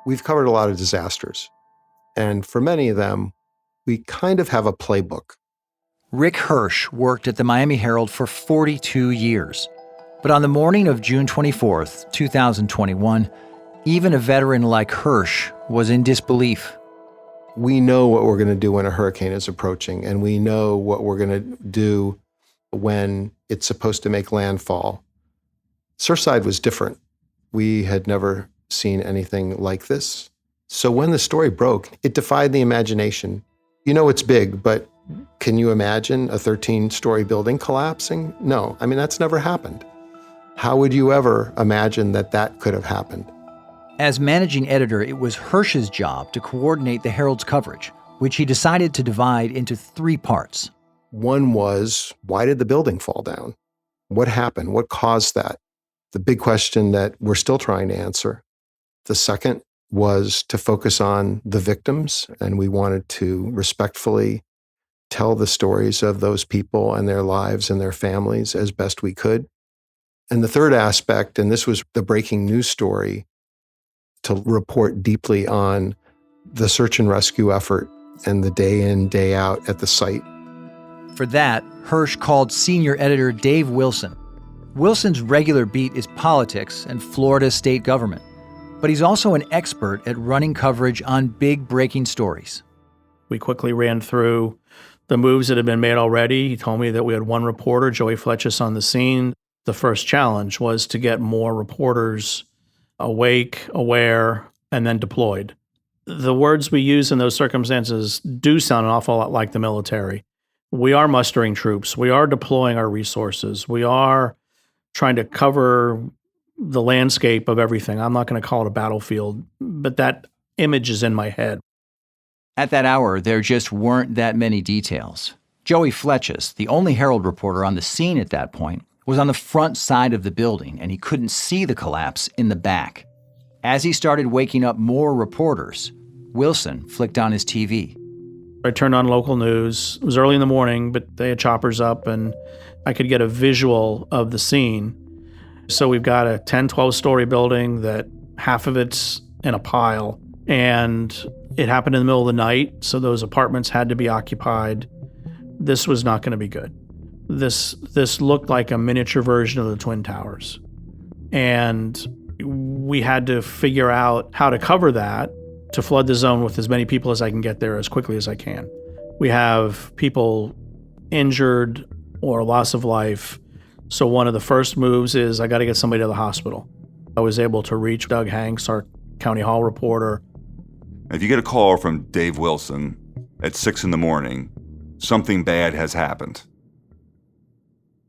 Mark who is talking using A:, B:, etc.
A: We've covered a lot of disasters, and for many of them, we kind of have a playbook.
B: Rick Hirsch worked at the Miami Herald for 42 years. But on the morning of June 24th, 2021, even a veteran like Hirsch was in disbelief.
A: We know what we're going to do when a hurricane is approaching, and we know what we're going to do when it's supposed to make landfall. Surfside was different. We had never seen anything like this. So when the story broke, it defied the imagination. You know it's big, but can you imagine a 13-story building collapsing? No, I mean, that's never happened. How would you ever imagine that that could have happened?
B: As managing editor, it was Hirsch's job to coordinate the Herald's coverage, which he decided to divide into 3 parts.
A: One was, why did the building fall down? What happened? What caused that? The big question that we're still trying to answer. The second was to focus on the victims, and we wanted to respectfully tell the stories of those people and their lives and their families as best we could. And the third aspect, and this was the breaking news story, to report deeply on the search and rescue effort and the day in, day out at the site.
B: For that, Hirsch called senior editor Dave Wilson. Wilson's regular beat is politics and Florida state government, but he's also an expert at running coverage on big breaking stories.
C: We quickly ran through the moves that had been made already. He told me that we had 1 reporter, Joey Fletchis, on the scene. The first challenge was to get more reporters awake, aware, and then deployed. The words we use in those circumstances do sound an awful lot like the military. We are mustering troops. We are deploying our resources. We are trying to cover the landscape of everything. I'm not going to call it a battlefield, but that image is in my head.
B: At that hour, there just weren't that many details. Joey Fletchis, the only Herald reporter on the scene at that point, was on the front side of the building, and he couldn't see the collapse in the back. As he started waking up more reporters, Wilson flicked on his TV.
C: I turned on local news. It was early in the morning, but they had choppers up, and I could get a visual of the scene. So we've got a 10, 12-story building that half of it's in a pile, and it happened in the middle of the night, so those apartments had to be occupied. This was not going to be good. This looked like a miniature version of the Twin Towers. And we had to figure out how to cover that to flood the zone with as many people as I can get there as quickly as I can. We have people injured or loss of life. So one of the first moves is I got to get somebody to the hospital. I was able to reach Doug Hanks, our County Hall reporter.
D: If you get a call from Dave Wilson at 6 a.m, something bad has happened.